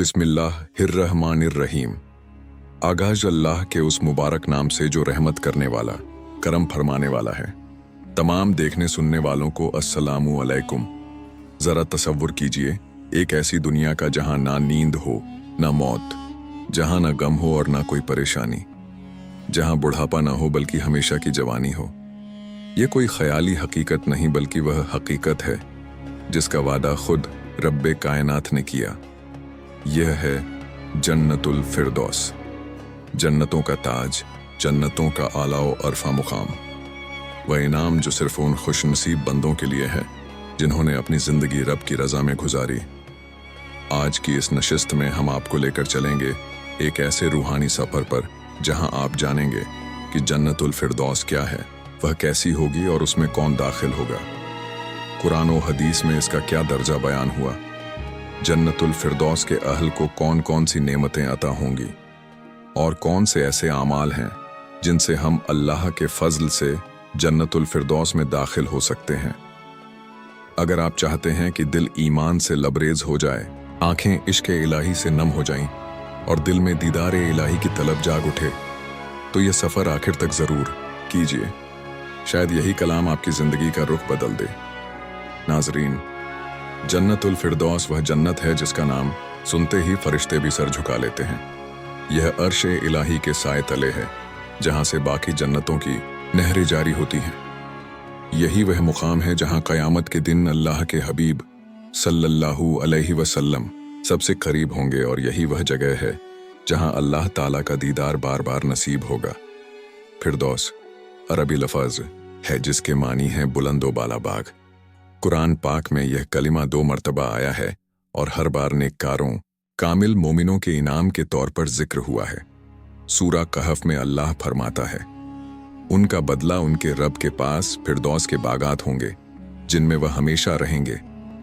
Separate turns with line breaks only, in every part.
बिस्मिल्लाहिर्रहमानिर्रहीम। आगाज अल्लाह के उस मुबारक नाम से जो रहमत करने वाला, करम फरमाने वाला है। तमाम देखने सुनने वालों को अस्सलामु अलैकुम। ज़रा तसव्वुर कीजिए एक ऐसी दुनिया का जहां ना नींद हो ना मौत, जहां ना गम हो और ना कोई परेशानी, जहां बुढ़ापा ना हो बल्कि हमेशा की जवानी हो। ये कोई ख्याली हकीकत नहीं बल्कि वह हकीकत है जिसका वादा खुद रब्बे कायनात ने किया। यह है जन्नतुल फिरदौस, जन्नतों का ताज, जन्नतों का आला व अरफा मुकाम। वह इनाम जो सिर्फ उन खुशनसीब बंदों के लिए है जिन्होंने अपनी जिंदगी रब की रजा में गुजारी। आज की इस नशिस्त में हम आपको लेकर चलेंगे एक ऐसे रूहानी सफर पर जहां आप जानेंगे कि जन्नतुल फिरदौस क्या है, वह कैसी होगी और उसमें कौन दाखिल होगा। कुरान व हदीस में इसका क्या दर्जा बयान हुआ, जन्नतुल फिरदौस के अहल को कौन कौन सी नेमतें अता होंगी और कौन से ऐसे आमाल हैं जिनसे हम अल्लाह के फजल से जन्नतुल फिरदौस में दाखिल हो सकते हैं। अगर आप चाहते हैं कि दिल ईमान से लबरेज हो जाए, आंखें इश्क इलाही से नम हो जाएं और दिल में दीदार इलाही की तलब जाग उठे, तो यह सफ़र आखिर तक ज़रूर कीजिए। शायद यही कलाम आपकी ज़िंदगी का रुख बदल दे। नाजरीन, जन्नतुल फिरदौस वह जन्नत है जिसका नाम सुनते ही फरिश्ते भी सर झुका लेते हैं। यह अर्श इलाही के साए तले है जहां से बाकी जन्नतों की नहरें जारी होती हैं। यही वह मुकाम है जहां क़यामत के दिन अल्लाह के हबीब सल्लल्लाहु अलैहि वसल्लम सबसे करीब होंगे और यही वह जगह है जहां अल्लाह ताला का दीदार बार बार नसीब होगा। फिरदौस अरबी लफ्ज़ है जिसके मानी है बुलंद व बाला बाग। कुरान पाक में यह कलिमा 2 मरतबा आया है और हर बार नेककारों, कामिल मोमिनों के इनाम के तौर पर जिक्र हुआ है। सूरा कहफ में अल्लाह फरमाता है, उनका बदला उनके रब के पास फिरदौस के बागात होंगे जिनमें वह हमेशा रहेंगे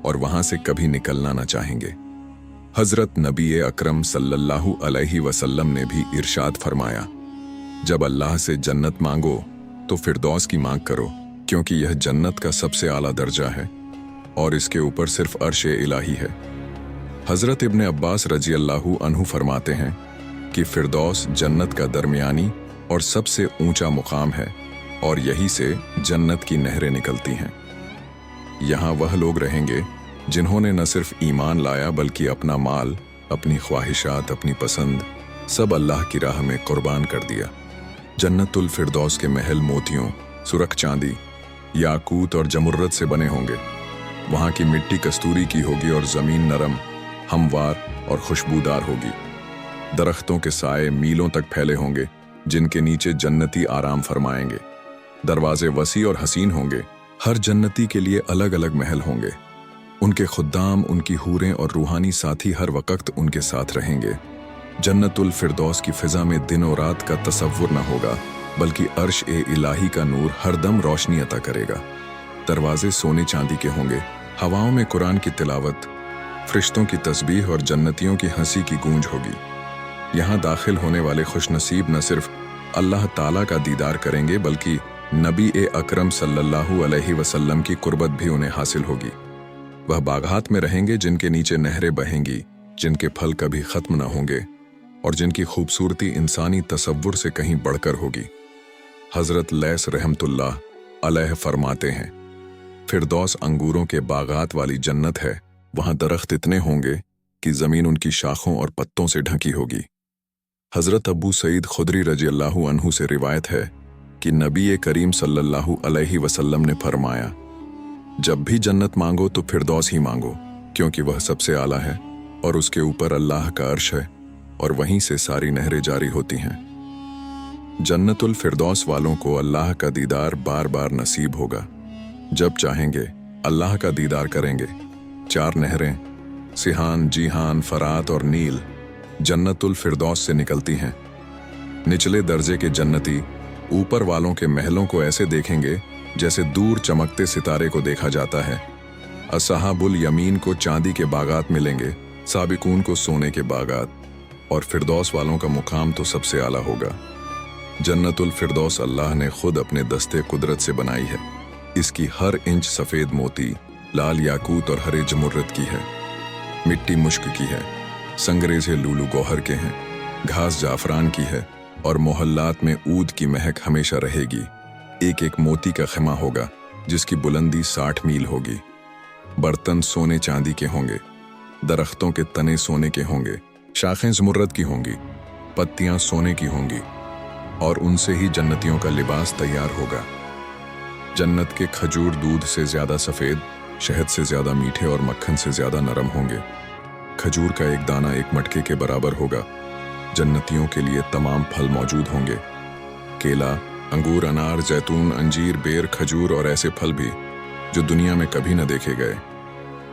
और वहां से कभी निकलना न चाहेंगे। हजरत नबी अकरम सल्लल्लाहु अलैहि वसल्लम ने भी इरशाद फरमाया, जब अल्लाह से जन्नत मांगो तो फिरदौस की मांग करो, क्योंकि यह जन्नत का सबसे आला दर्जा है और इसके ऊपर सिर्फ अर्श इलाही है। हजरत इब्ने अब्बास रजी अल्लाहु अन्हु फरमाते हैं कि फिरदौस जन्नत का दरमियानी और सबसे ऊंचा मुकाम है और यही से जन्नत की नहरें निकलती हैं। यहाँ वह लोग रहेंगे जिन्होंने न सिर्फ ईमान लाया बल्कि अपना माल, अपनी ख्वाहिशात, अपनी पसंद सब अल्लाह की राह में कुर्बान कर दिया। जन्नतुल फिरदौस के महल मोतियों, सुरख चांदी, याकूत और जमुर्रत से बने होंगे। वहाँ की मिट्टी कस्तूरी की होगी और ज़मीन नरम, हमवार और खुशबूदार होगी। दरख्तों के साए मीलों तक फैले होंगे जिनके नीचे जन्नती आराम फरमाएंगे। दरवाजे वसी और हसीन होंगे। हर जन्नती के लिए अलग अलग महल होंगे। उनके खुद्दाम, उनकी हूरें और रूहानी साथी हर वक्त उनके साथ रहेंगे। जन्नतुल फिरदौस की फिजा में दिन और रात का तसव्वुर न होगा बल्कि अर्श ए इलाही का नूर हरदम रोशनी अता करेगा। दरवाजे सोने चांदी के होंगे। हवाओं में कुरान की तिलावत, फरिश्तों की तस्बीह और जन्नतियों की हंसी की गूंज होगी। यहाँ दाखिल होने वाले खुशनसीब न सिर्फ अल्लाह ताला का दीदार करेंगे बल्कि नबी अकरम सल्लल्लाहु अलैहि वसल्लम की कुर्बत भी उन्हें हासिल होगी। वह बागात में रहेंगे जिनके नीचे नहरें बहेंगी, जिनके फल कभी खत्म न होंगे और जिनकी खूबसूरती इंसानी तसव्वुर से कहीं बढ़कर होगी। हजरत लैस रहमतुल्लाह अलैह फरमाते हैं, फिरदौस अंगूरों के बागात वाली जन्नत है। वहां दरख्त इतने होंगे कि जमीन उनकी शाखों और पत्तों से ढकी होगी। हजरत अबू सईद खुदरी रजी अल्लाहु अन्हु से रिवायत है कि नबी करीम सल्लल्लाहु अलैहि वसल्लम ने फरमाया, जब भी जन्नत मांगो तो फिरदौस ही मांगो, क्योंकि वह सबसे आला है और उसके ऊपर अल्लाह का अर्श है और वहीं से सारी नहरें जारी होती हैं। जन्नतुल फिरदौस वालों को अल्लाह का दीदार बार बार नसीब होगा। जब चाहेंगे अल्लाह का दीदार करेंगे। 4 नहरें सिहान, जीहान, फरात और नील जन्नतुल फिरदौस से निकलती हैं। निचले दर्जे के जन्नती ऊपर वालों के महलों को ऐसे देखेंगे जैसे दूर चमकते सितारे को देखा जाता है। असहाबुल यमीन को चांदी के बागात मिलेंगे, साबिकून को सोने के बागात, और फिरदौस वालों का मुकाम तो सबसे आला होगा। जन्नतुल फिरदौस अल्लाह ने खुद अपने दस्ते कुदरत से बनाई है। इसकी हर इंच सफ़ेद मोती, लाल याकूत और हरे जमुर्रत की है। मिट्टी मुश्क की है। संगरेजे लूलू गौहर के हैं, घास जाफरान की है और मोहल्लात में ऊद की महक हमेशा रहेगी। एक एक मोती का खिमा होगा जिसकी बुलंदी 60 मील होगी। बर्तन सोने चांदी के होंगे, दरख्तों के तने सोने के होंगे, शाखें ज़मुर्रद की होंगी, पत्तियां सोने की होंगी और उनसे ही जन्नतियों का लिबास तैयार होगा। जन्नत के खजूर दूध से ज्यादा सफेद, शहद से ज्यादा मीठे और मक्खन से ज्यादा नरम होंगे। खजूर का एक दाना एक मटके के बराबर होगा। जन्नतियों के लिए तमाम फल मौजूद होंगे, केला, अंगूर, अनार, जैतून, अंजीर, बेर, खजूर और ऐसे फल भी जो दुनिया में कभी न देखे गए।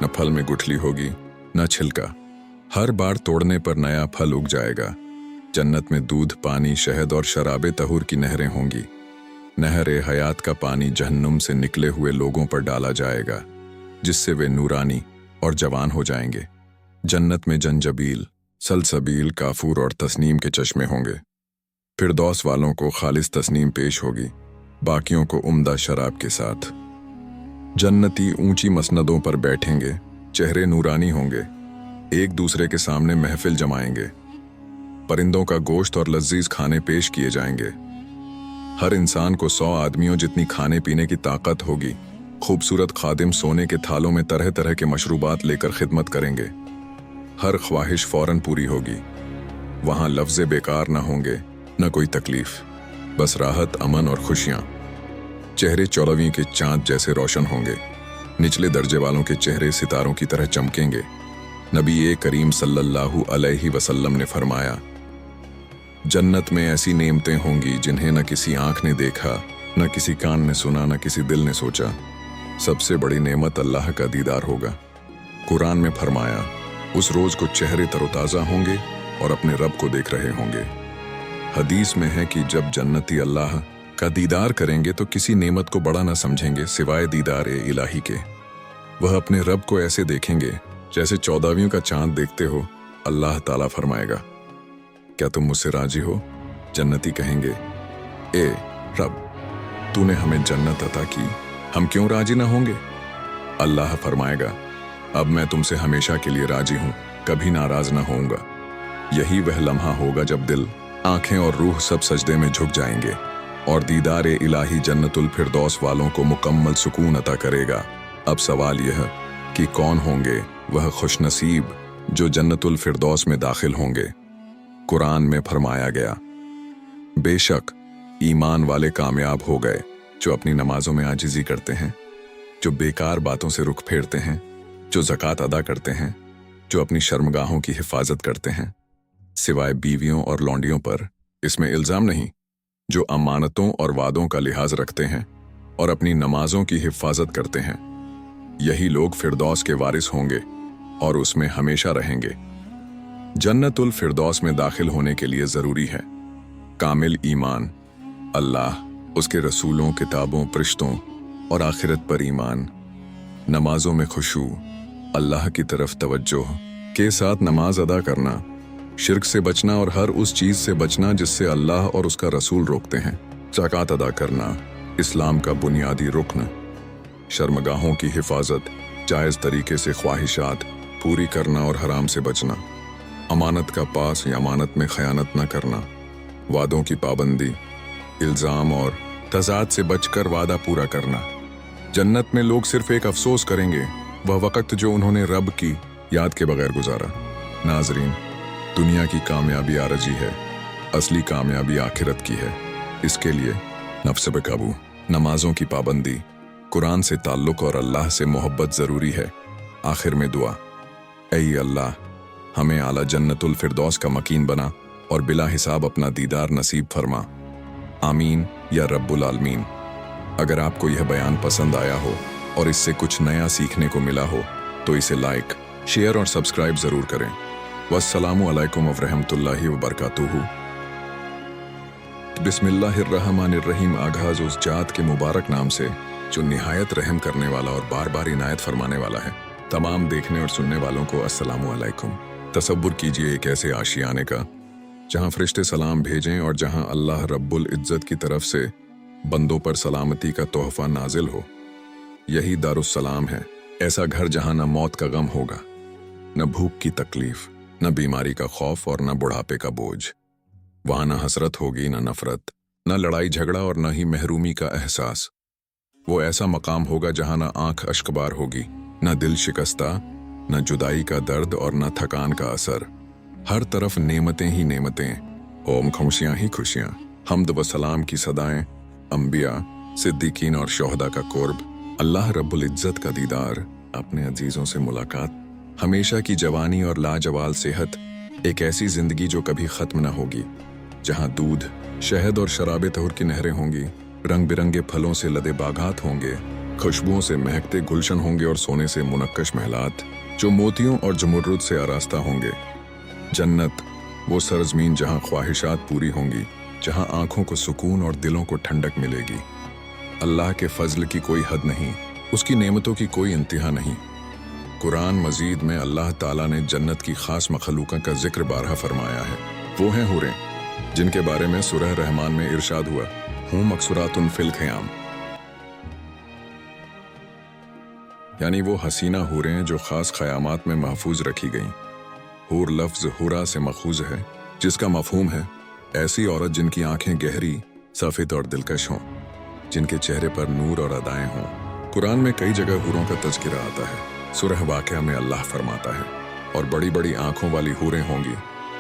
न फल में गुठली होगी न छिलका, हर बार तोड़ने पर नया फल उग जाएगा। जन्नत में दूध, पानी, शहद और शराबे तहूर की नहरें होंगी। नहर-ए हयात का पानी जहन्नुम से निकले हुए लोगों पर डाला जाएगा, जिससे वे नूरानी और जवान हो जाएंगे। जन्नत में जंजबील, सलसबील, काफूर और तस्नीम के चश्मे होंगे। फिरदौस वालों को खालिस तस्नीम पेश होगी, बाकियों को उम्दा शराब के साथ। जन्नती ऊंची मसनदों पर बैठेंगे, चेहरे नूरानी होंगे, एक दूसरे के सामने महफिल जमाएंगे। परिंदों का गोश्त और लजीज खाने पेश किए जाएंगे। हर इंसान को 100 आदमियों जितनी खाने पीने की ताकत होगी। खूबसूरत खादिम सोने के थालों में तरह तरह के मशरूबात लेकर खिदमत करेंगे। हर ख्वाहिश फौरन पूरी होगी। वहां लफ्ज़े बेकार ना होंगे, न कोई तकलीफ, बस राहत, अमन और खुशियां। चेहरे 14वीं के चांद जैसे रोशन होंगे। निचले दर्जे वालों के चेहरे सितारों की तरह चमकेंगे। नबी करीम सल्लल्लाहु अलैहि वसल्लम ने फरमाया, जन्नत में ऐसी नेमतें होंगी जिन्हें न किसी आंख ने देखा, न किसी कान ने सुना, न किसी दिल ने सोचा। सबसे बड़ी नेमत अल्लाह का दीदार होगा। कुरान में फरमाया, उस रोज को चेहरे तरोताज़ा होंगे और अपने रब को देख रहे होंगे। हदीस में है कि जब जन्नती अल्लाह का दीदार करेंगे तो किसी नेमत को बड़ा न समझेंगे सिवाय दीदार इलाही के। वह अपने रब को ऐसे देखेंगे जैसे 14वीं का चांद देखते हो। अल्लाह ताला फरमाएगा, क्या तुम मुझसे राजी हो? जन्नती कहेंगे, ए रब, तूने हमें जन्नत अता की, हम क्यों राजी ना होंगे? अल्लाह फरमाएगा, अब मैं तुमसे हमेशा के लिए राजी हूं, कभी नाराज ना होऊंगा। यही वह लम्हा होगा जब दिल, आंखें और रूह सब सजदे में झुक जाएंगे और दीदार इलाही जन्नतुल फिरदौस वालों को मुकम्मल सुकून अता करेगा। अब सवाल यह कि कौन होंगे वह खुशनसीब जो जन्नतुल फिरदौस में दाखिल होंगे? कुरान में फरमाया गया, बेशक ईमान वाले कामयाब हो गए जो अपनी नमाजों में आजिज़ी करते हैं, जो बेकार बातों से रुख फेरते हैं, जो ज़कात अदा करते हैं, जो अपनी शर्मगाहों की हिफाजत करते हैं, सिवाय बीवियों और लौंडियों पर, इसमें इल्ज़ाम नहीं, जो अमानतों और वादों का लिहाज रखते हैं और अपनी नमाजों की हिफाजत करते हैं। यही लोग फिरदौस के वारिस होंगे और उसमें हमेशा रहेंगे। जन्नतुल फिरदौस में दाखिल होने के लिए ज़रूरी है कामिल ईमान, अल्लाह, उसके रसूलों, किताबों, फरिश्तों और आखिरत पर ईमान, नमाजों में खुशू, अल्लाह की तरफ तवज्जो के साथ नमाज अदा करना, शिर्क से बचना और हर उस चीज़ से बचना जिससे अल्लाह और उसका रसूल रोकते हैं, ज़कात अदा करना, इस्लाम का बुनियादी रुकन, शर्मगाहों की हिफाजत, जायज़ तरीके से ख्वाहिशात पूरी करना और हराम से बचना, अमानत का पास या अमानत में खयानत न करना, वादों की पाबंदी, इल्ज़ाम और तज़ाद से बचकर वादा पूरा करना। जन्नत में लोग सिर्फ एक अफसोस करेंगे, वह वक़्त जो उन्होंने रब की याद के बगैर गुजारा। नाज़रीन, दुनिया की कामयाबी आरजी है, असली कामयाबी आखिरत की है। इसके लिए नफ्स पे काबू, नमाजों की पाबंदी, कुरान से ताल्लुक़ और अल्लाह से मोहब्बत ज़रूरी है। आखिर में दुआ, ऐ अल्लाह, हमें आला जन्नतुल फिरदौस का मकीन बना और बिला हिसाब अपना दीदार नसीब फरमा। आमीन या रब्बुल आलमीन। अगर आपको यह बयान पसंद आया हो और इससे कुछ नया सीखने को मिला हो तो इसे लाइक, शेयर और सब्सक्राइब ज़रूर करें। वस्सलामु अलैकुम व रहमतुल्लाहि व बरकातुहू। बिस्मिल्लाहिर्रहमानिर्रहीम। आगाज़ उस जात के मुबारक नाम से जो निहायत रहम करने वाला और बार बार इनायत फरमाने वाला है। तमाम देखने और सुनने वालों को अस्सलामु अलैकुम। तसव्वुर कीजिए एक ऐसे आशियाने का जहाँ फरिश्ते सलाम भेजें और जहाँ अल्लाह रब्बुल इज़्ज़त की तरफ से बंदों पर सलामती का तोहफा नाजिल हो। यही दारुस्सलाम है, ऐसा घर जहाँ न मौत का गम होगा, न भूख की तकलीफ, न बीमारी का खौफ और न बुढ़ापे का बोझ। वहां न हसरत होगी, न नफरत, न लड़ाई झगड़ा और न ही महरूमी का एहसास। वो ऐसा मकाम होगा जहां न आंख अश्कबार होगी, न दिल शिकस्ता, न जुदाई का दर्द और न थकान का असर। हर तरफ नेमतें ही नेमतें, ओम खुशियां ही खुशियां, हम्द व सलाम की सदाएं, अंबिया, सिद्दीकीन और शोहदा का कुर्ब, अल्लाह रब्बुल इज्जत का दीदार, अपने अजीजों से मुलाकात, हमेशा की जवानी और लाजवाल सेहत, एक ऐसी जिंदगी जो कभी खत्म न होगी, जहां दूध, शहद और शराबे तहुर की नहरें होंगी, रंग बिरंगे फलों से लदे बागात होंगे, खुशबुओं से महकते गुलशन होंगे और सोने से मुनक्कश महलात जो मोतियों और जमुर्रुद से आरास्ता होंगे। जन्नत, वो सरजमीन जहां ख्वाहिशात पूरी होंगी, जहां आंखों को सुकून और दिलों को ठंडक मिलेगी। अल्लाह के फजल की कोई हद नहीं, उसकी नेमतों की कोई इंतहा नहीं। कुरान मजीद में अल्लाह ताला ने जन्नत की खास मखलूका का जिक्र बारहा फरमाया है। वो हैं हुरें, जिनके बारे में सूरह रहमान में इरशाद हुआ, हूं मकसूरातुन फिल ख़याम, यानी वो हसीना हुरें जो खास ख़यामात में महफूज रखी गईं। हूर लफ्ज़ हुरा से मखूज है, जिसका मफहूम है ऐसी औरत जिनकी आंखें गहरी, सफ़ेद और दिलकश हों, जिनके चेहरे पर नूर और अदाएं हों। कुरान में कई जगह हूरों का तज़किरा आता है। सूरह वाक़िया में अल्लाह फरमाता है, और बड़ी बड़ी आंखों वाली हूरें होंगी,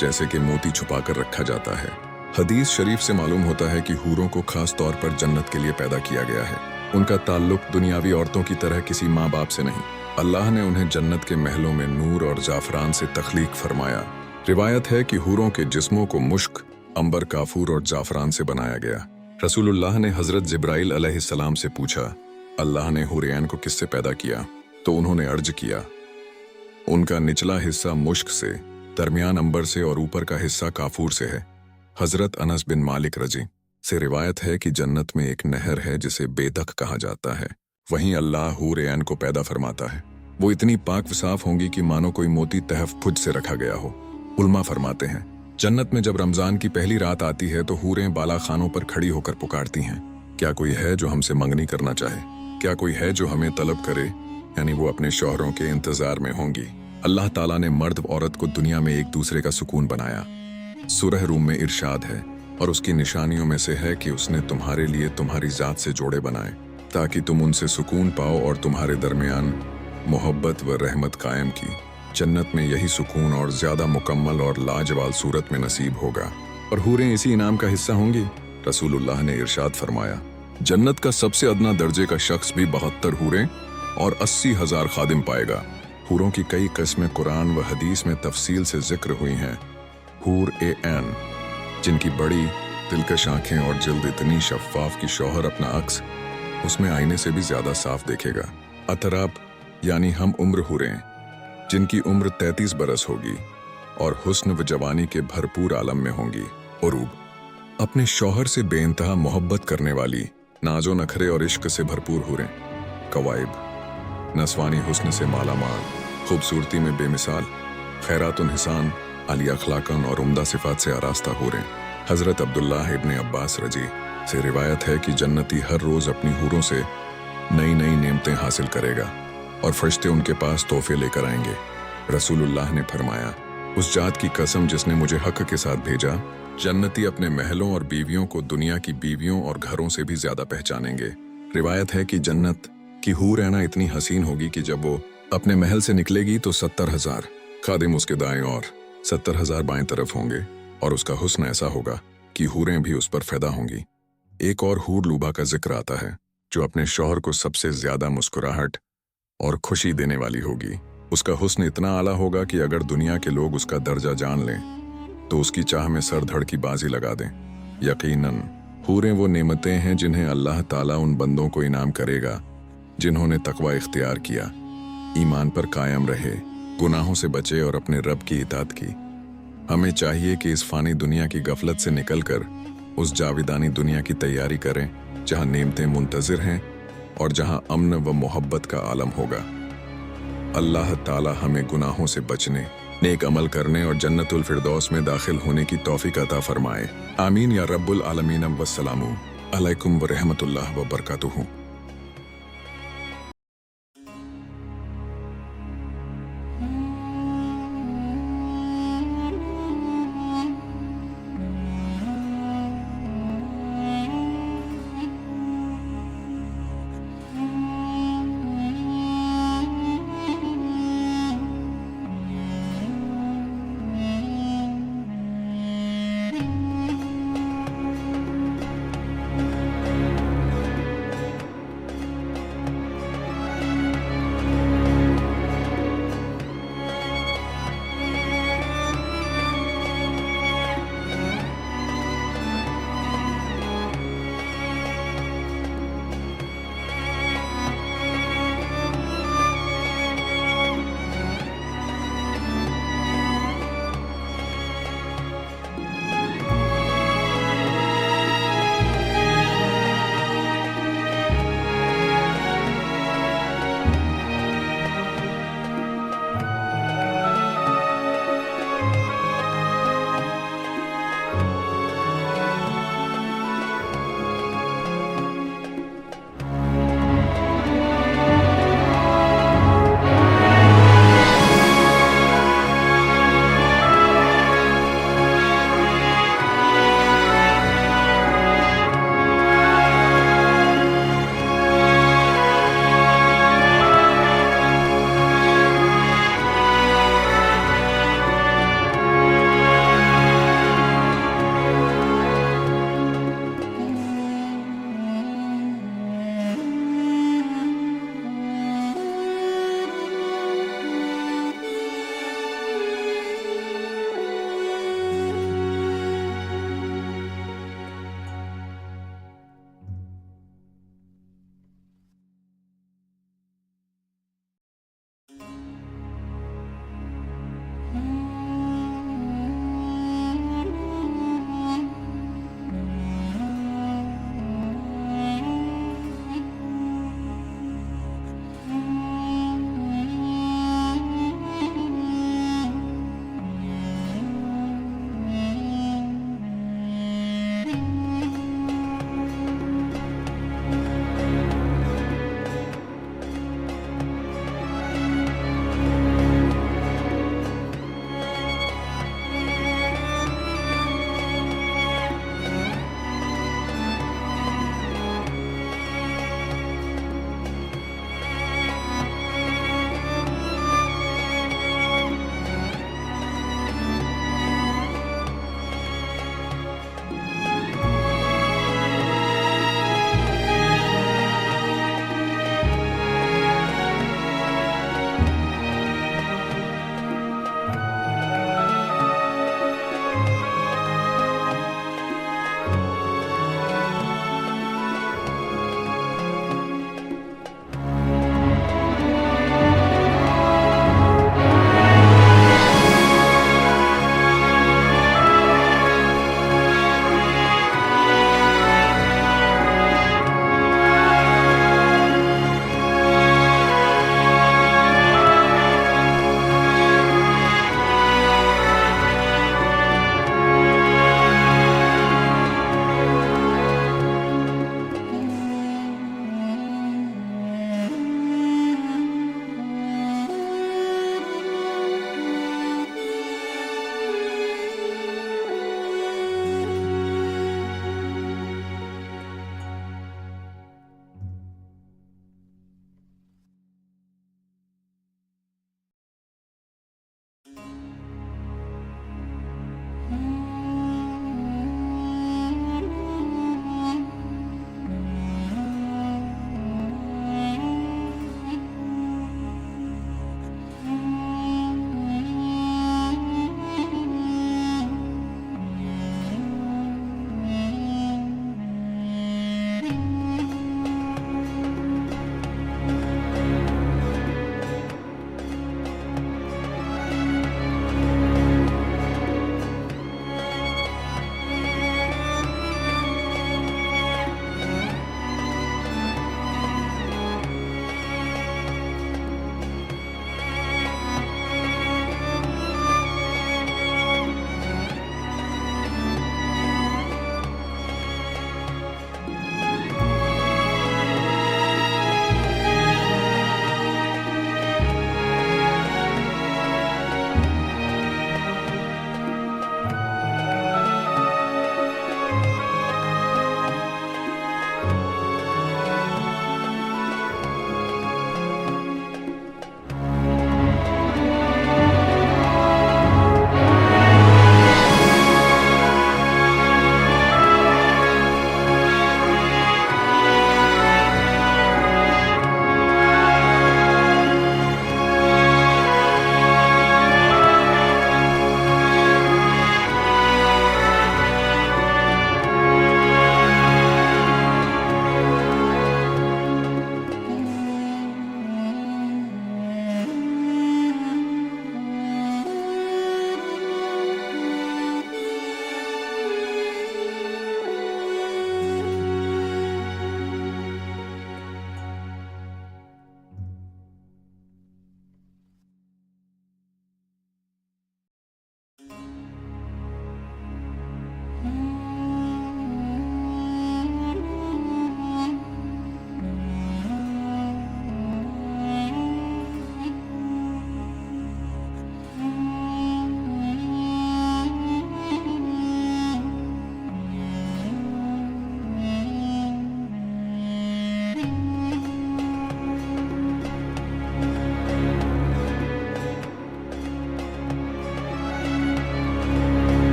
जैसे कि मोती छुपा कर रखा जाता है। हदीस शरीफ से मालूम होता है कि हूरों को खास तौर पर जन्नत के लिए पैदा किया गया है। उनका ताल्लुक दुनियावी औरतों की तरह किसी माँ बाप से नहीं। अल्लाह ने उन्हें जन्नत के महलों में नूर और जाफरान से तख्लीक फरमाया। रिवायत है कि हूरों के जिस्मों को मुश्क, अंबर, काफूर और जाफरान से बनाया गया। रसूलुल्लाह ने हजरत जिब्राइल अलैहिस्सलाम से पूछा, अल्लाह ने हुरैन को किससे पैदा किया? तो उन्होंने अर्ज किया, उनका निचला हिस्सा मुश्क से, दरमियान अंबर से और ऊपर का हिस्सा काफूर से है। हजरत अनस बिन मालिक रजी से रिवायत है कि जन्नत में एक नहर है जिसे बेतक कहा जाता है। वहीं अल्लाह हूर-ए-ऐन को पैदा फरमाता है। वो इतनी पाक व साफ होंगी कि मानो कोई मोती तहफ़्फ़ुज़ से रखा गया हो। उल्मा फरमाते हैं, जन्नत में जब रमजान की पहली रात आती है तो हूरें बाला खानों पर खड़ी होकर पुकारती हैं, क्या कोई है जो हमसे मंगनी करना चाहे? क्या कोई है जो हमें तलब करे? यानी वो अपने शौहरों के इंतजार में होंगी। अल्लाह ताला ने मर्द व औरत को दुनिया में एक दूसरे का सुकून बनाया। सूरह रूम में इरशाद है, और उसकी निशानियों में से है कि उसने तुम्हारे लिए तुम्हारी जात से जोड़े बनाए, ताकि तुम उनसे सुकून पाओ और तुम्हारे दरमियान मोहब्बत व रहमत कायम की। जन्नत में यही सुकून और ज्यादा मुकम्मल और लाजवाब सूरत में नसीब होगा, और हूरें इसी इनाम का हिस्सा होंगी। रसूलुल्लाह ने इरशाद फरमाया, जन्नत का सबसे अदना दर्जे का शख्स भी 72 हूरें और 80,000 खादिम पाएगा। हूरों की कई किस्में कुरान व हदीस में तफसील से जिक्र हुई हैं। हूर-ए-ऐन, जिनकी बड़ी दिलकश आंखें और जिल्द इतनी शफ़ाफ कि शौहर अपना अक्स उसमें आईने से भी ज्यादा साफ देखेगा। अतराब यानी हम उम्र हूरें, जिनकी उम्र 33 बरस होगी और हुस्न व जवानी के भरपूर आलम में होंगी। उरूब, अपने शौहर से बेइंतहा मोहब्बत करने वाली, नाजो नखरे और इश्क से भरपूर हूरें। कवाइब, नस्वानी हुस्न से मालामाल, खूबसूरती में बेमिसाल, खैरातुन हिसान, अली अखलाकन और उम्दा सिफात से आरास्ता हूरें। हजरत अब्दुल्लाह इब्ने अब्बास रजी से रिवायत है कि जन्नती हर रोज अपनी हूरों से नई नई नेमतें हासिल करेगा और फरिश्ते उनके पास तोहफे लेकर आएंगे। रसूलुल्लाह ने फरमाया, उस जात की कसम जिसने मुझे हक के साथ भेजा, जन्नती अपने महलों और बीवियों को दुनिया की बीवियों और घरों से भी ज्यादा पहचानेंगे। रिवायत है कि जन्नत की हूर रहना इतनी हसीन होगी कि जब वो अपने महल से निकलेगी तो 70,000 खादिम उसके दाएं और 70,000 बाएं तरफ होंगे, और उसका हुस्न ऐसा होगा कि हूरें भी उस पर फैदा होंगी। एक और हूर लूबा का जिक्र आता है, जो अपने शौहर को सबसे ज्यादा मुस्कुराहट और खुशी देने वाली होगी। उसका हुस्न इतना आला होगा कि अगर दुनिया के लोग उसका दर्जा जान लें तो उसकी चाह में सर धड़ की बाजी लगा दें। यकीनन हूरें वो नेमतें हैं जिन्हें अल्लाह ताला उन बंदों को इनाम करेगा जिन्होंने तकवा इख्तियार किया, ईमान पर कायम रहे, गुनाहों से बचे और अपने रब की इताअत की। हमें चाहिए कि इस फानी दुनिया की गफलत से निकलकर उस जाविदानी दुनिया की तैयारी करें जहां नेमतें मुंतज़िर हैं और जहां अमन व मोहब्बत का आलम होगा। अल्लाह ताला हमें गुनाहों से बचने, नेक अमल करने और जन्नतुल फिरदौस में दाखिल होने की तौफीक अता फरमाए। आमीन या रब्बुल आलमीन। वस्सलामु अलैकुम व रहमतुल्लाह व बरकातुहू।